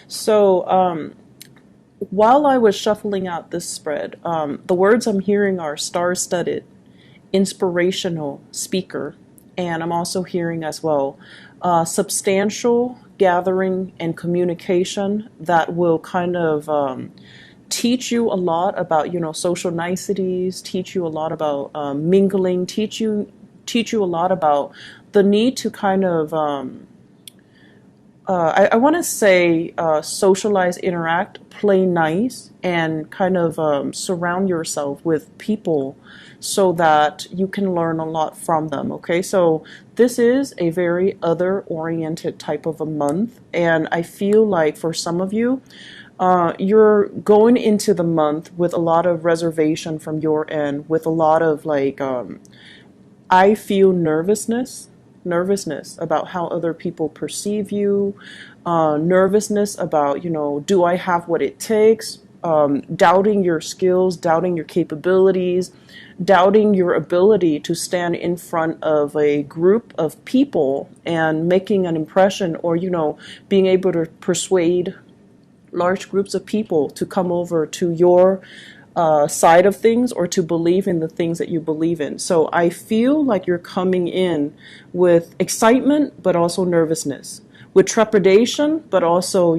So while I was shuffling out this spread, the words I'm hearing are star-studded, inspirational speaker, and I'm also hearing as well substantial gathering and communication that will kind of teach you a lot about, social niceties, teach you a lot about mingling, teach you a lot about the need to kind of I want to say socialize, interact, play nice, and kind of surround yourself with people so that you can learn a lot from them. Okay, so this is a very other-oriented type of a month, and I feel like for some of you, you're going into the month with a lot of reservation from your end, with a lot of like, I feel nervousness about how other people perceive you, nervousness about, do I have what it takes, doubting your skills, doubting your capabilities, doubting your ability to stand in front of a group of people and making an impression, or, being able to persuade large groups of people to come over to your side of things, or to believe in the things that you believe in. So I feel like you're coming in with excitement, but also nervousness, with trepidation, but also,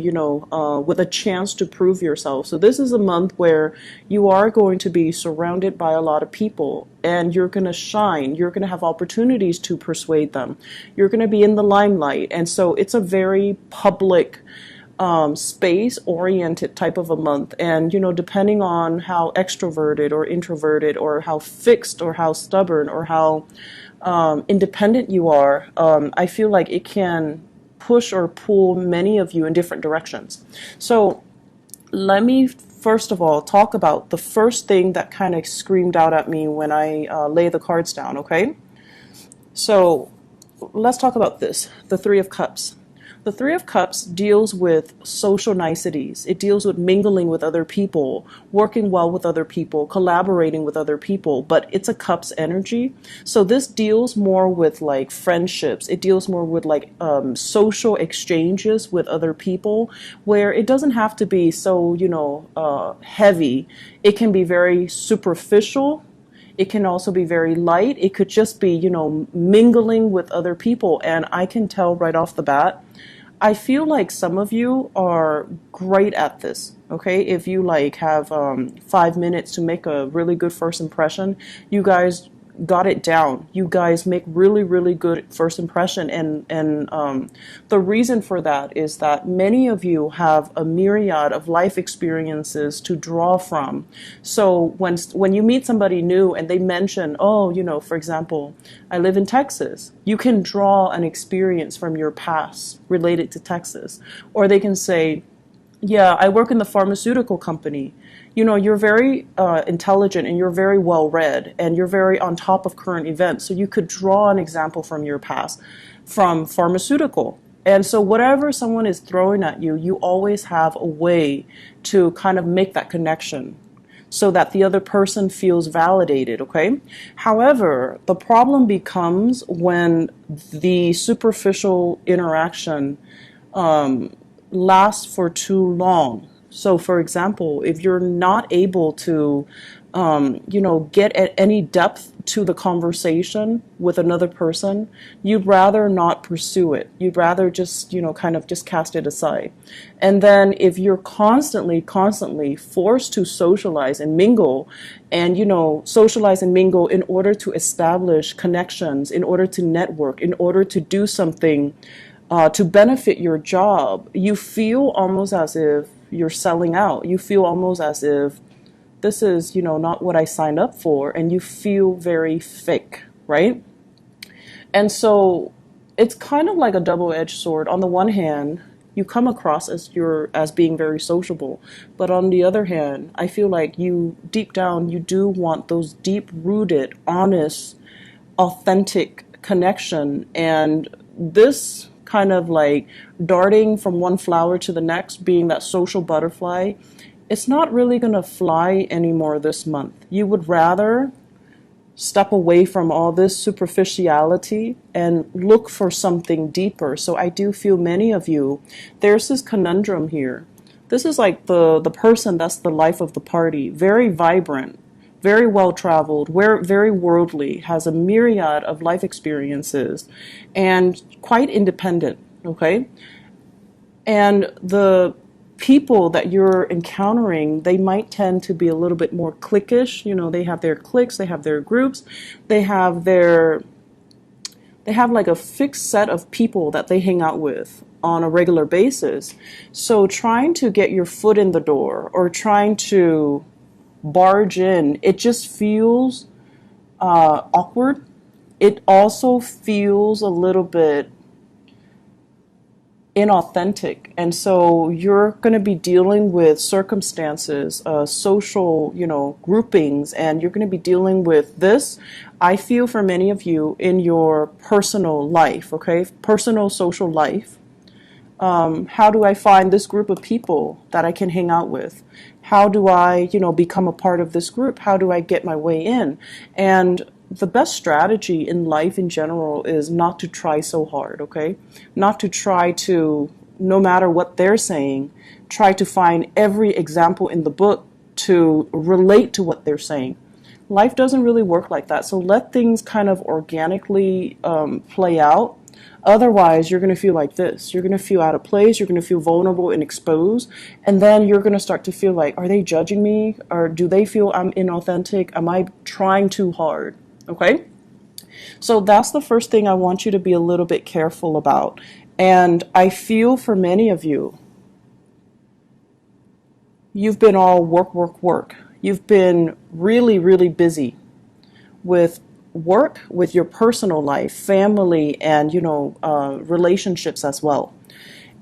with a chance to prove yourself. So this is a month where you are going to be surrounded by a lot of people, and you're going to shine. You're going to have opportunities to persuade them. You're going to be in the limelight. And so it's a very public space-oriented type of a month. And, depending on how extroverted or introverted, or how fixed or how stubborn or how independent you are, I feel like it can push or pull many of you in different directions. So let me first of all talk about the first thing that kind of screamed out at me when I lay the cards down, okay? So let's talk about this, the Three of Cups. The Three of Cups deals with social niceties. It deals with mingling with other people, working well with other people, collaborating with other people, but it's a Cups energy. So this deals more with like friendships. It deals more with like social exchanges with other people, where it doesn't have to be so, heavy. It can be very superficial. It can also be very light. It could just be, mingling with other people. And I can tell right off the bat, I feel like some of you are great at this, okay? If you like have 5 minutes to make a really good first impression, you guys got it down. You guys make really, really good first impression. And the reason for that is that many of you have a myriad of life experiences to draw from. So when you meet somebody new and they mention, oh, for example, I live in Texas, you can draw an experience from your past related to Texas. Or they can say, yeah, I work in the pharmaceutical company. You're very intelligent, and you're very well read, and you're very on top of current events. So you could draw an example from your past, from pharmaceutical. And so whatever someone is throwing at you, you always have a way to kind of make that connection so that the other person feels validated, okay? However, the problem becomes when the superficial interaction lasts for too long. So, for example, if you're not able to, get at any depth to the conversation with another person, you'd rather not pursue it. You'd rather just, kind of just cast it aside. And then if you're constantly forced to socialize and mingle, and, socialize and mingle in order to establish connections, in order to network, in order to do something to benefit your job, you feel almost as if you're selling out. You feel almost as if this is, not what I signed up for, and you feel very fake, right? And so it's kind of like a double-edged sword. On the one hand, you come across as being very sociable, but on the other hand, I feel like you deep down, you do want those deep-rooted, honest, authentic connection. And this kind of like darting from one flower to the next, being that social butterfly, it's not really going to fly anymore this month. You would rather step away from all this superficiality and look for something deeper. So I do feel many of you, there's this conundrum here. This is like the person that's the life of the party, very vibrant, very well traveled, very worldly, has a myriad of life experiences, and quite independent, okay? And the people that you're encountering, they might tend to be a little bit more cliquish. You know, they have their cliques, they have their groups, they have like a fixed set of people that they hang out with on a regular basis. So trying to get your foot in the door or trying to barge in, it just feels awkward. It also feels a little bit inauthentic, and so you're going to be dealing with circumstances, social, groupings, and you're going to be dealing with this, I feel, for many of you in your personal life, okay, personal social life. How do I find this group of people that I can hang out with? How do I, become a part of this group? How do I get my way in? And the best strategy in life in general is not to try so hard, okay? Not to try to, no matter what they're saying, try to find every example in the book to relate to what they're saying. Life doesn't really work like that. So let things kind of organically play out. Otherwise, you're going to feel like this. You're going to feel out of place. You're going to feel vulnerable and exposed. And then you're going to start to feel like, are they judging me? Or do they feel I'm inauthentic? Am I trying too hard? Okay? So that's the first thing I want you to be a little bit careful about. And I feel for many of you, you've been all work, work, work. You've been really, really busy with work, with your personal life, family, and, relationships as well.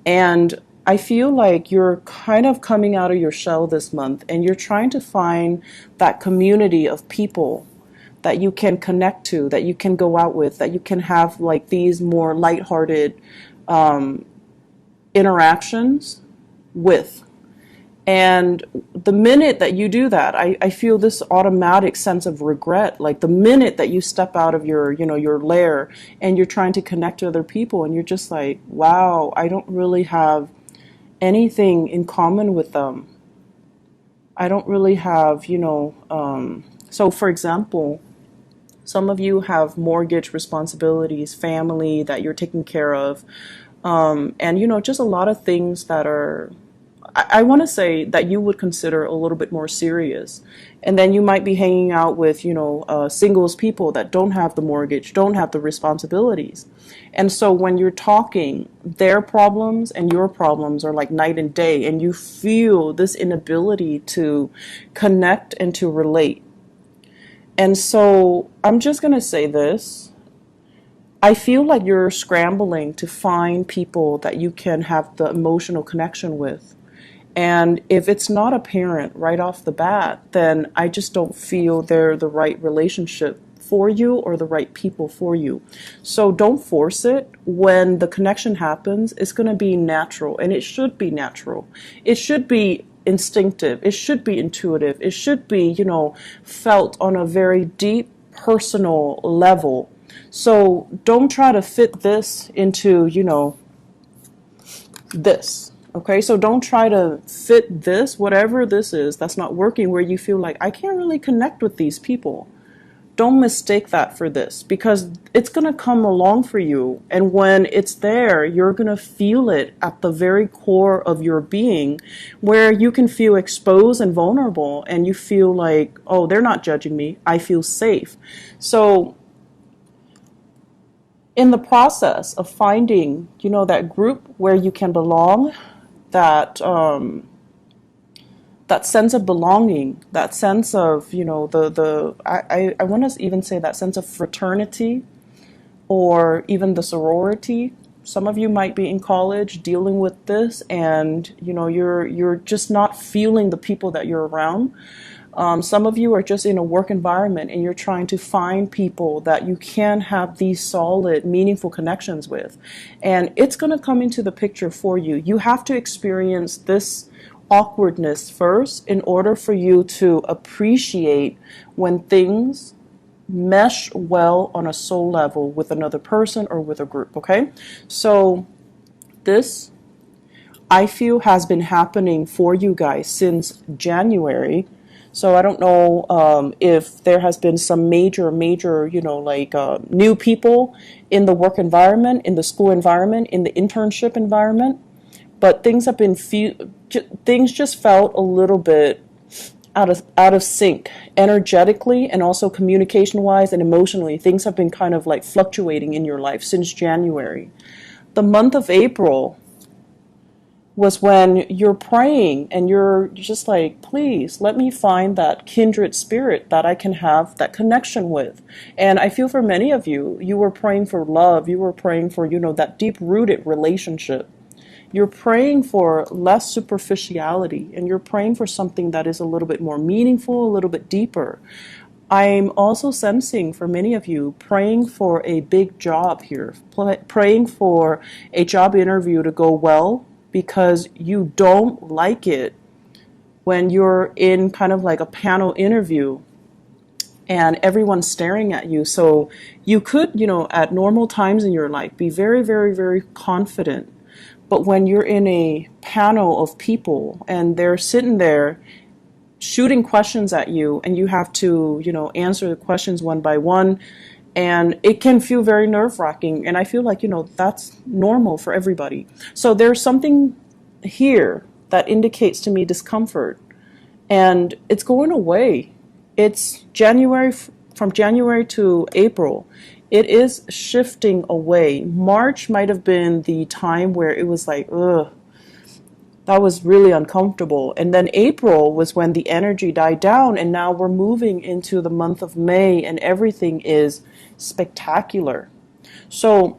And I feel like you're kind of coming out of your shell this month, and you're trying to find that community of people that you can connect to, that you can go out with, that you can have like these more lighthearted interactions with. And the minute that you do that, I feel this automatic sense of regret. Like the minute that you step out of your lair and you're trying to connect to other people, and you're just like, wow, I don't really have anything in common with them. I don't really have, so for example, some of you have mortgage responsibilities, family that you're taking care of, and, just a lot of things that are, I want to say that you would consider a little bit more serious. And then you might be hanging out with, singles people that don't have the mortgage, don't have the responsibilities. And so when you're talking, their problems and your problems are like night and day, and you feel this inability to connect and to relate. And so I'm just going to say this. I feel like you're scrambling to find people that you can have the emotional connection with. And if it's not apparent right off the bat, then I just don't feel they're the right relationship for you or the right people for you. So don't force it. When the connection happens, it's going to be natural, and it should be natural. It should be instinctive. It should be intuitive. It should be, felt on a very deep personal level. So don't try to fit this into, this. Okay, so don't try to fit this, whatever this is, that's not working, where you feel like, I can't really connect with these people. Don't mistake that for this, because it's going to come along for you. And when it's there, you're going to feel it at the very core of your being, where you can feel exposed and vulnerable, and you feel like, oh, they're not judging me. I feel safe. So in the process of finding, that group where you can belong, that sense of belonging, that sense of, I want to even say that sense of fraternity, or even the sorority. Some of you might be in college dealing with this, and, you're just not feeling the people that you're around. Some of you are just in a work environment, and you're trying to find people that you can have these solid, meaningful connections with. And it's going to come into the picture for you. You have to experience this awkwardness first in order for you to appreciate when things mesh well on a soul level with another person or with a group, okay? So this, I feel, has been happening for you guys since January. So I don't know if there has been some major, new people in the work environment, in the school environment, in the internship environment, but things have been things just felt a little bit out of sync energetically, and also communication wise and emotionally. Things have been kind of like fluctuating in your life since January. The month of April was when you're praying and you're just like, please let me find that kindred spirit that I can have that connection with. And I feel for many of you, you were praying for love. You were praying for, that deep rooted relationship. You're praying for less superficiality, and you're praying for something that is a little bit more meaningful, a little bit deeper. I'm also sensing for many of you praying for a big job here, praying for a job interview to go well, because you don't like it when you're in kind of like a panel interview and everyone's staring at you. So you could, at normal times in your life, be very, very, very confident. But when you're in a panel of people and they're sitting there shooting questions at you, and you have to, answer the questions one by one, and it can feel very nerve-wracking. And I feel like, that's normal for everybody. So there's something here that indicates to me discomfort, and it's going away. It's from January to April. It is shifting away. March might have been the time where it was like, ugh, that was really uncomfortable. And then April was when the energy died down, and now we're moving into the month of May, and everything is spectacular. So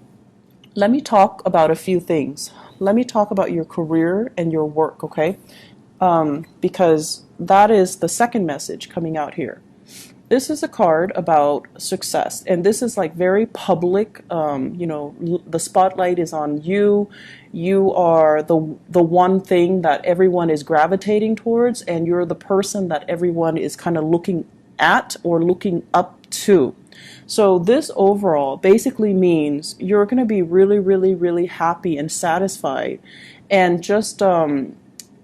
let me talk about a few things. Let me talk about your career and your work, okay? Because that is the second message coming out here. This is a card about success, and this is like very public. The spotlight is on you. You are the one thing that everyone is gravitating towards, and you're the person that everyone is kind of looking at or looking up to. So this overall basically means you're going to be really, really, really happy and satisfied, and just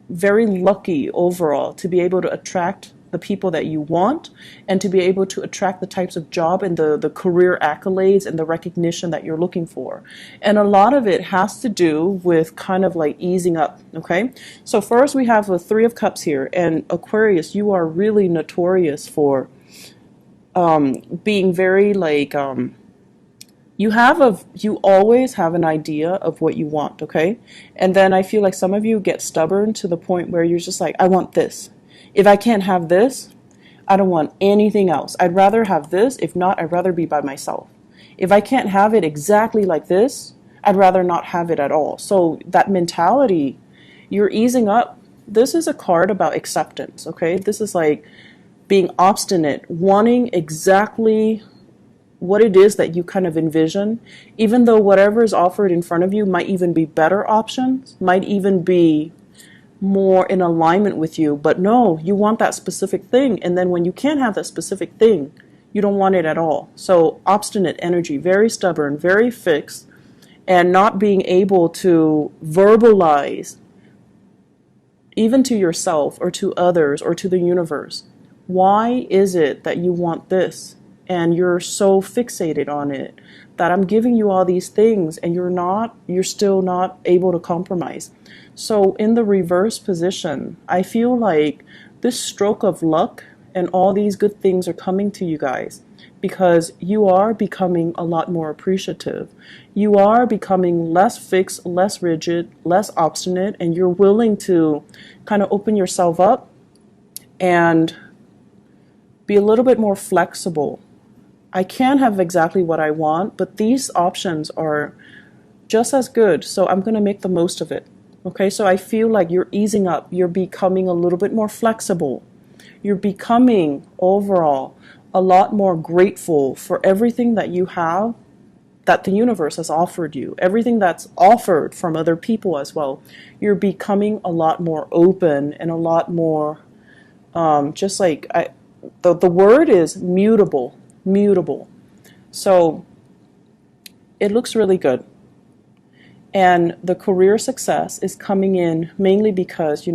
very lucky overall to be able to attract the people that you want, and to be able to attract the types of job and the career accolades and the recognition that you're looking for. And a lot of it has to do with kind of like easing up, okay? So first we have the Three of Cups here, and Aquarius, you are really notorious for being very like, you always have an idea of what you want, okay? And then I feel like some of you get stubborn to the point where you're just like, I want this. If I can't have this, I don't want anything else. I'd rather have this. If not, I'd rather be by myself. If I can't have it exactly like this, I'd rather not have it at all. So that mentality, you're easing up. This is a card about acceptance, okay? This is like being obstinate, wanting exactly what it is that you kind of envision, even though whatever is offered in front of you might even be better options, might even be more in alignment with you. But no, you want that specific thing, and then when you can't have that specific thing, you don't want it at all. So obstinate energy, very stubborn, very fixed, and not being able to verbalize even to yourself or to others or to the universe, why is it that you want this? And you're so fixated on it that I'm giving you all these things, and you're still not able to compromise. So in the reverse position, I feel like this stroke of luck and all these good things are coming to you guys because you are becoming a lot more appreciative. You are becoming less fixed, less rigid, less obstinate, and you're willing to kind of open yourself up and be a little bit more flexible. I can't have exactly what I want, but these options are just as good, so I'm going to make the most of it. Okay, so I feel like you're easing up. You're becoming a little bit more flexible. You're becoming overall a lot more grateful for everything that you have, that the universe has offered you, everything that's offered from other people as well. You're becoming a lot more open and a lot more, the word is mutable. mutable. So it looks really good. And the career success is coming in mainly because,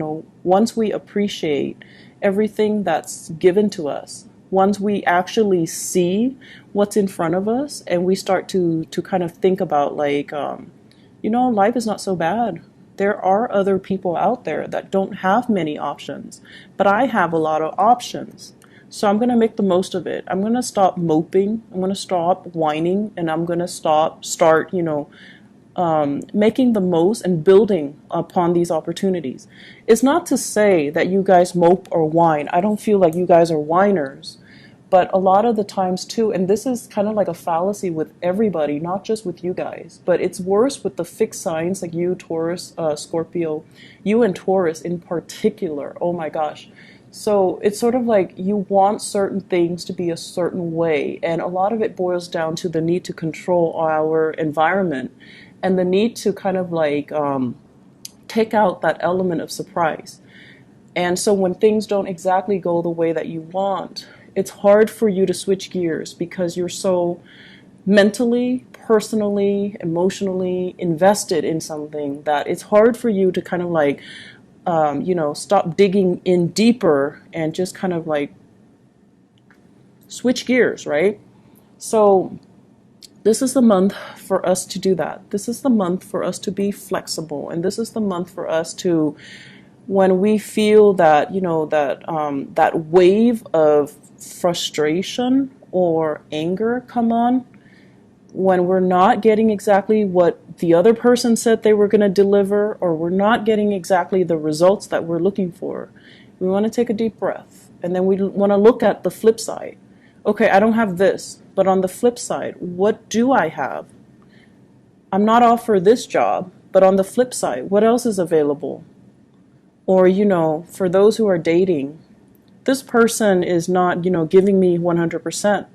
once we appreciate everything that's given to us, once we actually see what's in front of us and we start to kind of think about like, life is not so bad. There are other people out there that don't have many options, but I have a lot of options. So I'm going to make the most of it. I'm going to stop moping. I'm going to stop whining, and I'm going to start, making the most and building upon these opportunities. It's not to say that you guys mope or whine. I don't feel like you guys are whiners. But a lot of the times too, and this is kind of like a fallacy with everybody, not just with you guys, but it's worse with the fixed signs like you, Taurus, Scorpio, you and Taurus in particular. Oh my gosh. So it's sort of like you want certain things to be a certain way. And a lot of it boils down to the need to control our environment and the need to kind of like take out that element of surprise. And so when things don't exactly go the way that you want, it's hard for you to switch gears because you're so mentally, personally, emotionally invested in something that it's hard for you to kind of like, stop digging in deeper and just kind of like switch gears, right? So this is the month for us to do that. This is the month for us to be flexible. And this is the month for us to, when we feel that, that wave of frustration or anger come on, when we're not getting exactly what the other person said they were going to deliver, or we're not getting exactly the results that we're looking for, we want to take a deep breath. And then we want to look at the flip side. Okay, I don't have this, but on the flip side, what do I have? I'm not offered this job, but on the flip side, what else is available? Or, for those who are dating, this person is not, giving me 100%.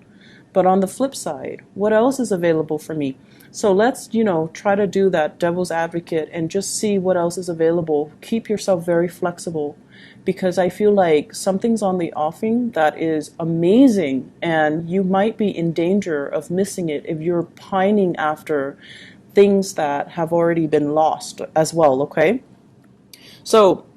But on the flip side, what else is available for me? So let's, try to do that devil's advocate and just see what else is available. Keep yourself very flexible, because I feel like something's on the offing that is amazing, and you might be in danger of missing it if you're pining after things that have already been lost as well, okay? So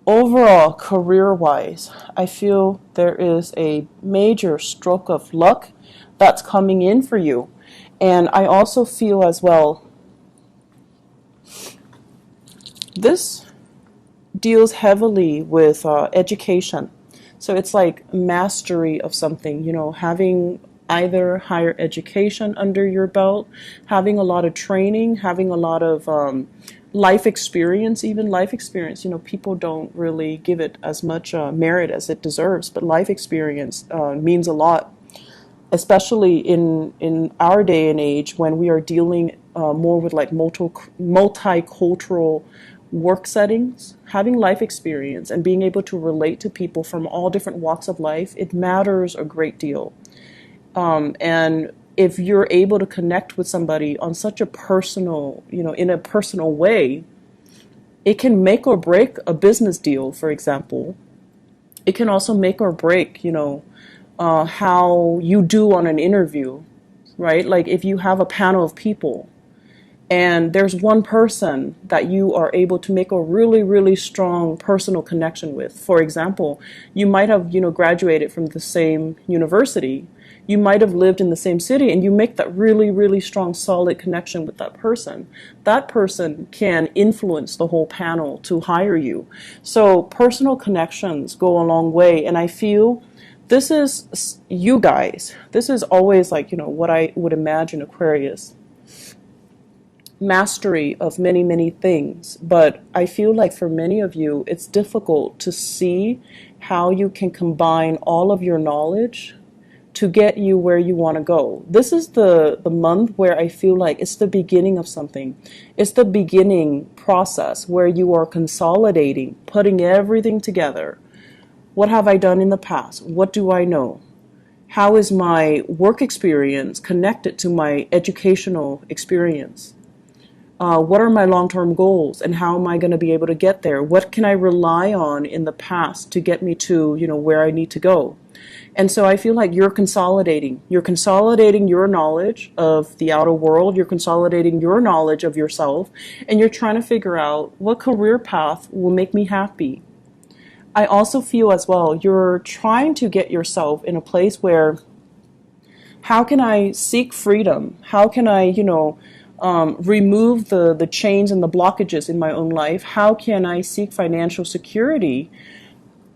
overall, career-wise, I feel there is a major stroke of luck that's coming in for you. And I also feel as well, this deals heavily with education. So it's like mastery of something, having either higher education under your belt, having a lot of training, having a lot of life experience. People don't really give it as much merit as it deserves, but life experience means a lot, especially in our day and age when we are dealing more with like multicultural work settings. Having life experience and being able to relate to people from all different walks of life, it matters a great deal. And if you're able to connect with somebody on such a personal, in a personal way, it can make or break a business deal, for example. It can also make or break, how you do on an interview, right? Like if you have a panel of people and there's one person that you are able to make a really, really strong personal connection with. For example, you might have, graduated from the same university. You might have lived in the same city, and you make that really, really strong, solid connection with that person. That person can influence the whole panel to hire you. So personal connections go a long way. And I feel this is you guys. This is always like, what I would imagine Aquarius. Mastery of many, many things. But I feel like for many of you, it's difficult to see how you can combine all of your knowledge to get you where you want to go. This is the month where I feel like it's the beginning of something. It's the beginning process where you are consolidating, putting everything together. What have I done in the past? What do I know? How is my work experience connected to my educational experience? What are my long-term goals and how am I going to be able to get there? What can I rely on in the past to get me to, where I need to go? And so I feel like you're consolidating. You're consolidating your knowledge of the outer world. You're consolidating your knowledge of yourself. And you're trying to figure out what career path will make me happy. I also feel as well, you're trying to get yourself in a place where, how can I seek freedom? How can I, remove the chains and the blockages in my own life? How can I seek financial security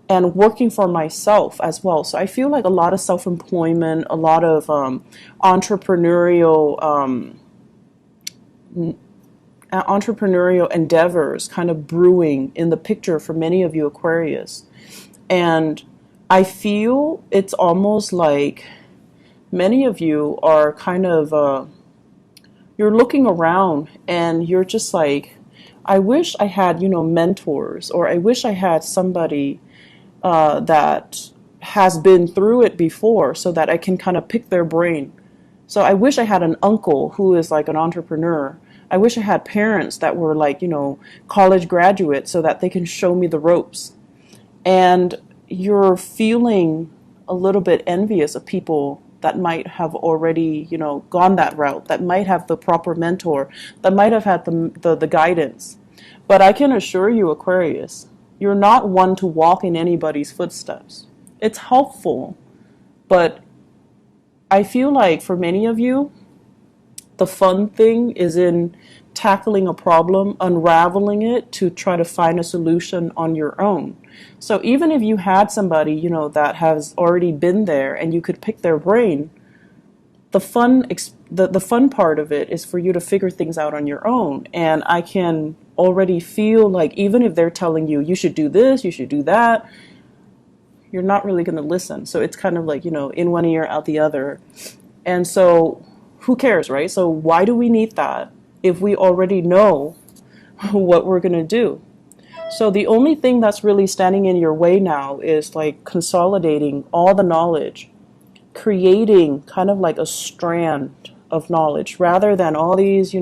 and working for myself as well? So I feel like a lot of self-employment, a lot of entrepreneurial endeavors kind of brewing in the picture for many of you Aquarius. And I feel it's almost like many of you are kind of, you're looking around and you're just like, I wish I had, mentors, or I wish I had somebody that has been through it before so that I can kind of pick their brain. So I wish I had an uncle who is like an entrepreneur. I wish I had parents that were like, college graduates so that they can show me the ropes. And you're feeling a little bit envious of people that might have already, gone that route, that might have the proper mentor, that might have had the guidance. But I can assure you, Aquarius, you're not one to walk in anybody's footsteps. It's helpful, but I feel like for many of you, the fun thing is in tackling a problem, unraveling it to try to find a solution on your own. So even if you had somebody, that has already been there and you could pick their brain, the fun part of it is for you to figure things out on your own. And I can already feel like even if they're telling you, you should do this, you should do that, you're not really going to listen. So it's kind of like, in one ear, out the other. And so who cares, right? So why do we need that if we already know what we're going to do? So the only thing that's really standing in your way now is like consolidating all the knowledge, creating kind of like a strand of knowledge rather than all these,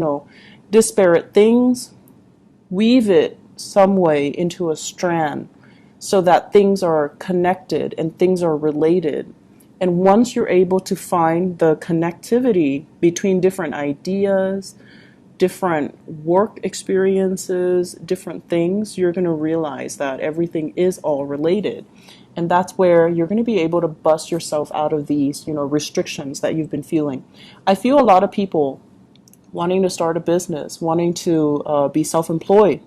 disparate things. Weave it some way into a strand so that things are connected and things are related. And once you're able to find the connectivity between different ideas, different work experiences, different things, you're going to realize that everything is all related. And that's where you're going to be able to bust yourself out of these, restrictions that you've been feeling. I feel a lot of people wanting to start a business, wanting to be self-employed,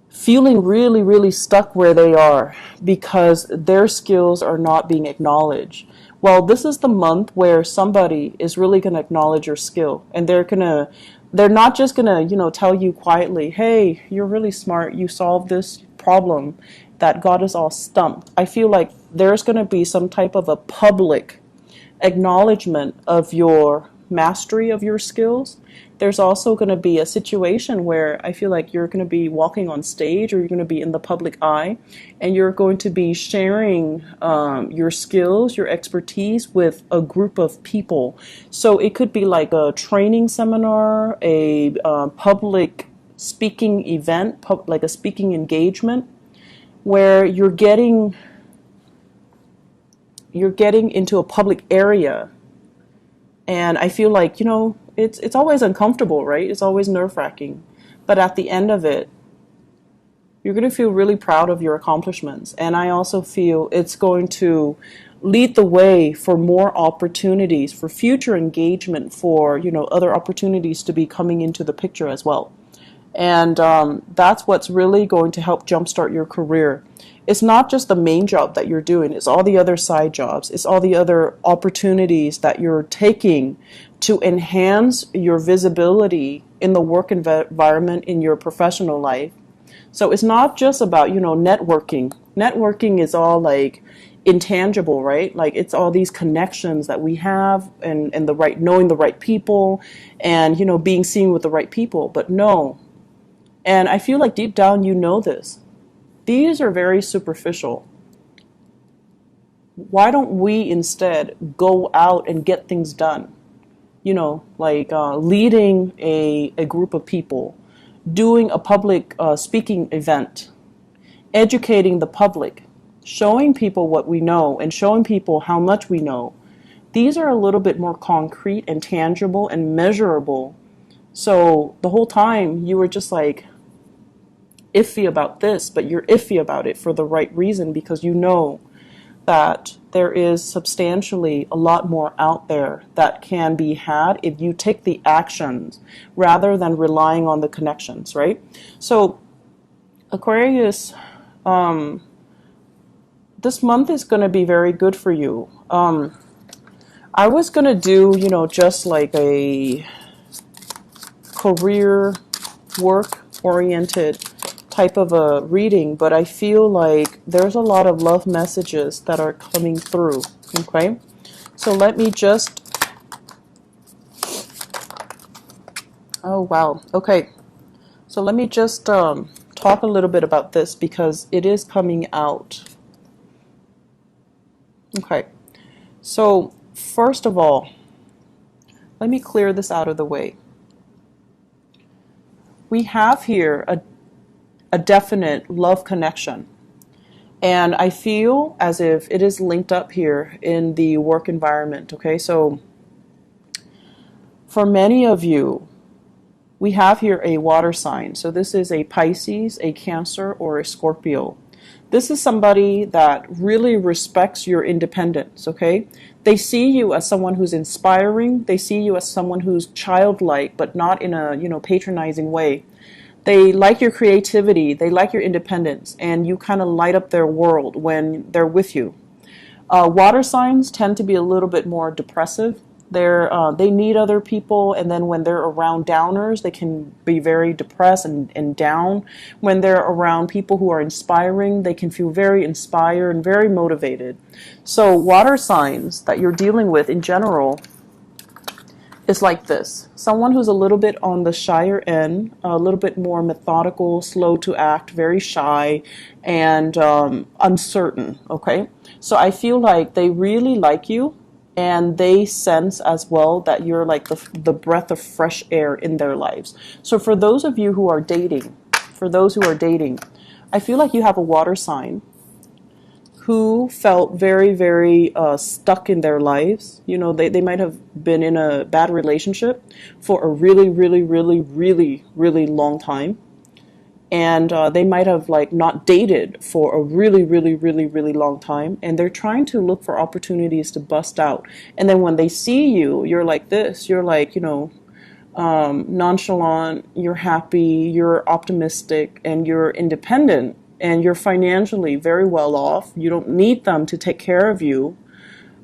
feeling really, really stuck where they are because their skills are not being acknowledged. Well, this is the month where somebody is really going to acknowledge your skill, and they're not just going to, tell you quietly, hey, you're really smart, you solved this problem that got us all stumped. I feel like there's going to be some type of a public acknowledgement of your mastery of your skills. There's also going to be a situation where I feel like you're going to be walking on stage, or you're going to be in the public eye, and you're going to be sharing your skills, your expertise with a group of people. So it could be like a training seminar, a public speaking event, like a speaking engagement, where you're getting into a public area. And I feel like, it's always uncomfortable, right? It's always nerve-wracking. But at the end of it, you're going to feel really proud of your accomplishments. And I also feel it's going to lead the way for more opportunities, for future engagement, for, other opportunities to be coming into the picture as well. And that's what's really going to help jumpstart your career. It's not just the main job that you're doing, it's all the other side jobs, it's all the other opportunities that you're taking to enhance your visibility in the work environment, in your professional life. So it's not just about, networking. Networking is all like intangible, right? Like it's all these connections that we have, and knowing the right people, and, being seen with the right people. But no. And I feel like deep down you know this. These are very superficial. Why don't we instead go out and get things done? like leading a group of people, doing a public speaking event, educating the public, showing people what we know and showing people how much we know. These are a little bit more concrete and tangible and measurable. So the whole time you were just like iffy about this, but you're iffy about it for the right reason, because you know that there is substantially a lot more out there that can be had if you take the actions rather than relying on the connections, right? So Aquarius, this month is going to be very good for you. I was going to do, just like a career work oriented type of a reading, but I feel like there's a lot of love messages that are coming through. Okay, so let me just, oh wow, okay, so let me just talk a little bit about this because it is coming out. Okay, so first of all, let me clear this out of the way. We have here a definite love connection. And I feel as if it is linked up here in the work environment. Okay, so for many of you, we have here a water sign. So this is a Pisces, a Cancer, or a Scorpio. This is somebody that really respects your independence, okay? They see you as someone who's inspiring. They see you as someone who's childlike, but not in a, patronizing way. They like your creativity, they like your independence, and you kind of light up their world when they're with you. Water signs tend to be a little bit more depressive. They need other people, and then when they're around downers, they can be very depressed and down. When they're around people who are inspiring, they can feel very inspired and very motivated. So water signs that you're dealing with in general is like this. Someone who's a little bit on the shyer end, a little bit more methodical, slow to act, very shy, and uncertain, okay? So I feel like they really like you, and they sense as well that you're like the breath of fresh air in their lives. So for those of you who are dating, I feel like you have a water sign who felt very, very stuck in their lives. They might have been in a bad relationship for a really, really, really, really, really long time. And they might have like not dated for a really, really, really, really long time. And they're trying to look for opportunities to bust out. And then when they see you, you're like this. You're like, nonchalant, you're happy, you're optimistic, and you're independent. And you're financially very well off. You don't need them to take care of you.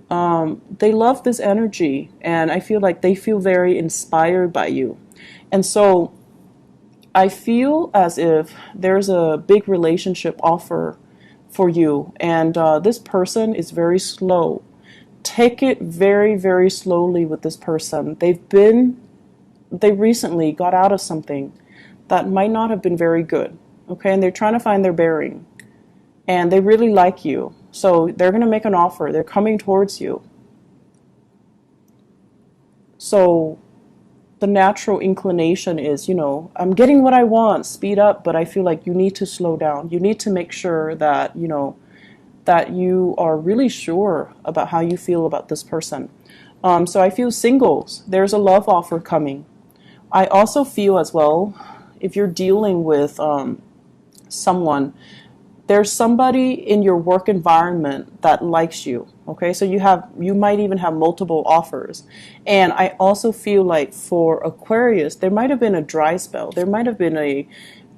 They love this energy, and I feel like they feel very inspired by you. And so I feel as if there's a big relationship offer for you, and this person is very slow. Take it very, very slowly with this person. They recently got out of something that might not have been very good. Okay, and they're trying to find their bearing, and they really like you. So they're going to make an offer. They're coming towards you. So the natural inclination is, I'm getting what I want, speed up, but I feel like you need to slow down. You need to make sure that, that you are really sure about how you feel about this person. So I feel singles, there's a love offer coming. I also feel as well, if you're dealing with someone, there's somebody in your work environment that likes you. Okay, so you might even have multiple offers. And I also feel like for Aquarius, there might have been a dry spell. There might have been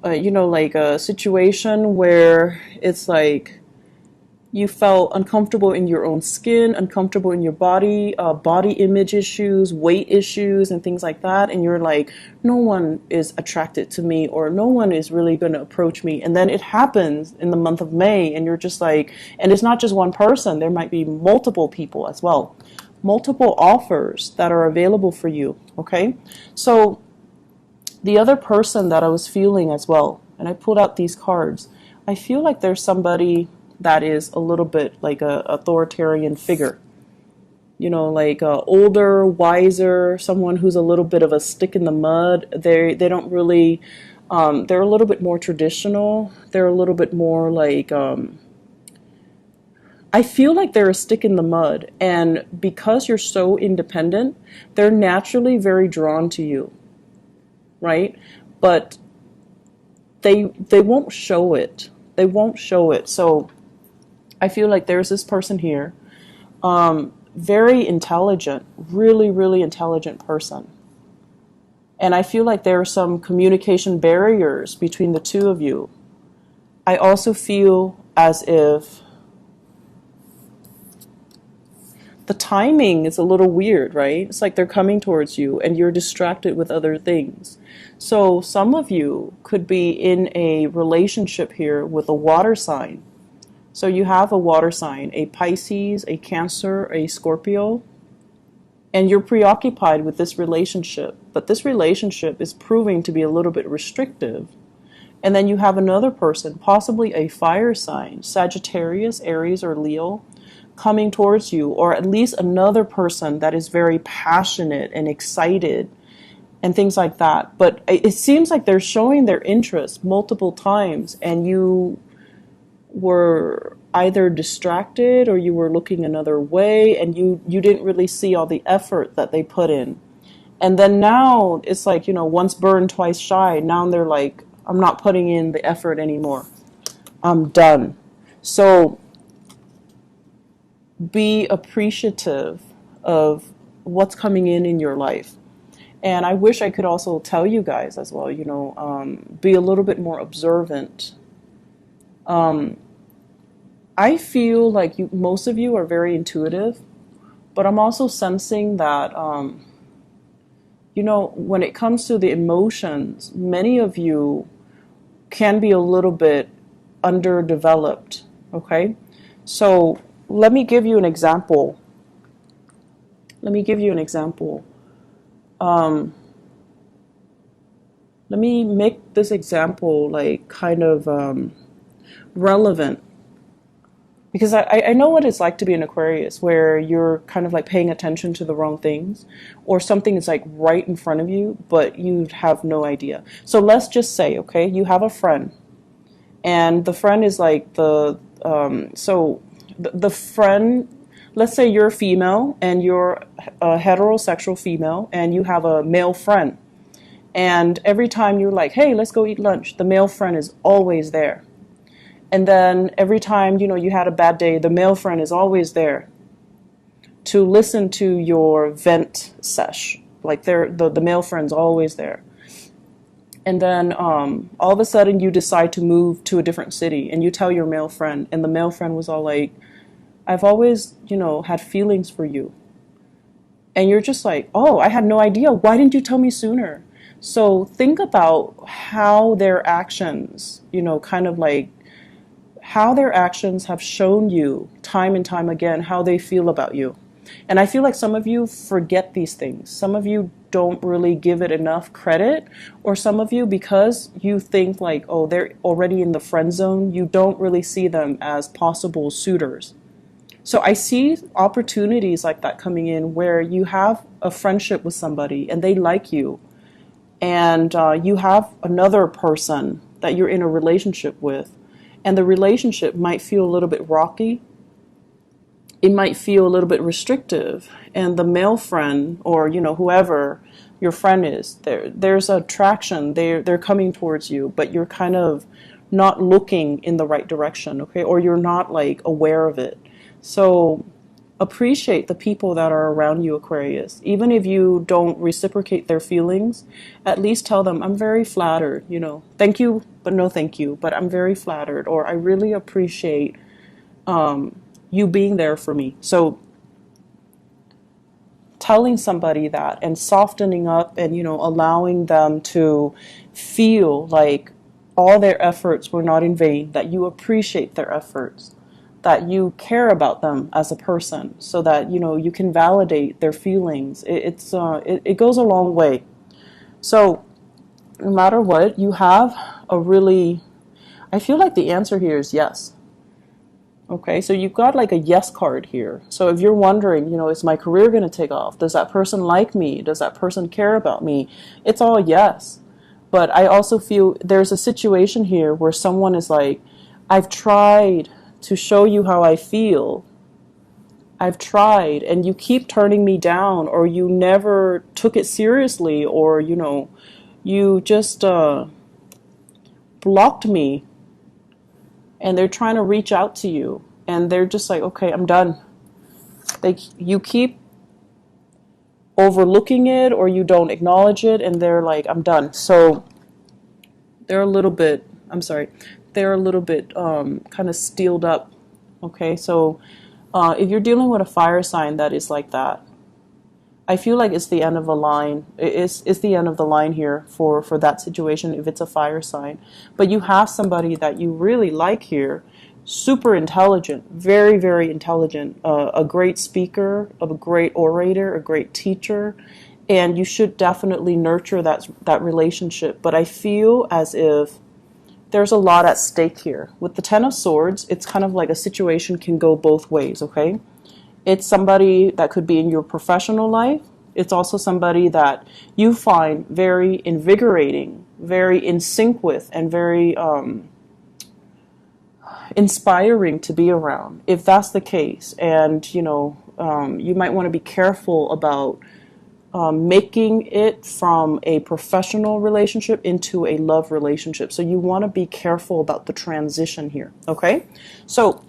like a situation where it's like you felt uncomfortable in your own skin, uncomfortable in your body, body image issues, weight issues, and things like that. And you're like, no one is attracted to me, or no one is really going to approach me. And then it happens in the month of May, and you're just like, and it's not just one person. There might be multiple people as well, multiple offers that are available for you. Okay, so the other person that I was feeling as well, and I pulled out these cards, I feel like there's somebody that is a little bit like a authoritarian figure. you know, like older, wiser, someone who's a little bit of a stick in the mud. They don't really, they're a little bit more traditional. They're a little bit more like, I feel like they're a stick in the mud. And because you're so independent, they're naturally very drawn to you, right? But they won't show it. They won't show it. So I feel like there's this person here, very intelligent, really, really intelligent person. And I feel like there are some communication barriers between the two of you. I also feel as if the timing is a little weird, right? It's like they're coming towards you and you're distracted with other things. So some of you could be in a relationship here with a water sign. So you have a water sign, a Pisces, a Cancer, a Scorpio, and you're preoccupied with this relationship. But this relationship is proving to be a little bit restrictive. And then you have another person, possibly a fire sign, Sagittarius, Aries, or Leo, coming towards you, or at least another person that is very passionate and excited and things like that. But it seems like they're showing their interest multiple times and you were either distracted or you were looking another way and you didn't really see all the effort that they put in. And then now it's like, you know, once burned, twice shy. Now they're like, I'm not putting in the effort anymore. I'm done. So be appreciative of what's coming in your life. And I wish I could also tell you guys as well, you know, be a little bit more observant. I feel like most of you are very intuitive, but I'm also sensing that, you know, when it comes to the emotions, many of you can be a little bit underdeveloped, okay? So let me give you an example. Let me make this example like kind of relevant. Because I know what it's like to be an Aquarius, where you're kind of like paying attention to the wrong things, or something is like right in front of you, but you have no idea. So let's just say, okay, you have a friend, and the friend is like the friend, let's say you're female, and you're a heterosexual female, and you have a male friend. And every time you're like, hey, let's go eat lunch, the male friend is always there. And then every time, you know, you had a bad day, the male friend is always there to listen to your vent sesh. Like the male friend's always there. And then all of a sudden you decide to move to a different city and you tell your male friend, and the male friend was all like, I've always, you know, had feelings for you. And you're just like, oh, I had no idea. Why didn't you tell me sooner? So think about how their actions, you know, kind of like how their actions have shown you time and time again how they feel about you. And I feel like some of you forget these things. Some of you don't really give it enough credit, or some of you, because you think like, oh, they're already in the friend zone, you don't really see them as possible suitors. So I see opportunities like that coming in where you have a friendship with somebody and they like you, and you have another person that you're in a relationship with, and the relationship might feel a little bit rocky. It might feel a little bit restrictive, and the male friend, or you know, whoever your friend is, there's attraction. They're coming towards you, but you're kind of not looking in the right direction, okay? Or you're not like aware of it. So appreciate the people that are around you, Aquarius. Even if you don't reciprocate their feelings, at least tell them, I'm very flattered, you know, thank you, but no thank you, but I'm very flattered, or I really appreciate you being there for me. So telling somebody that and softening up and, you know, allowing them to feel like all their efforts were not in vain, that you appreciate their efforts, that you care about them as a person, so that, you know, you can validate their feelings. It goes a long way. So no matter what, you have a really, I feel like the answer here is yes. Okay, so you've got like a yes card here. So if you're wondering, you know, is my career going to take off? Does that person like me? Does that person care about me? It's all yes. But I also feel there's a situation here where someone is like, I've tried to show you how I feel. I've tried, and you keep turning me down, or you never took it seriously, or, you know, you just blocked me, and they're trying to reach out to you, and they're just like, okay, I'm done. You keep overlooking it, or you don't acknowledge it, and they're like, I'm done. So they're a little bit, I'm sorry, they're a little bit kind of steeled up. Okay, so if you're dealing with a fire sign that is like that, I feel like it's the end of a line. It's the end of the line here for that situation if it's a fire sign. But you have somebody that you really like here, super intelligent, very, very intelligent, a great speaker, a great orator, a great teacher, and you should definitely nurture that relationship. But I feel as if there's a lot at stake here. With the Ten of Swords, it's kind of like a situation can go both ways, okay? It's somebody that could be in your professional life. It's also somebody that you find very invigorating, very in sync with, and very inspiring to be around, if that's the case. And, you know, you might want to be careful about making it from a professional relationship into a love relationship. So you want to be careful about the transition here, okay? So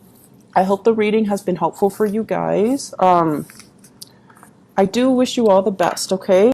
I hope the reading has been helpful for you guys. I do wish you all the best, okay?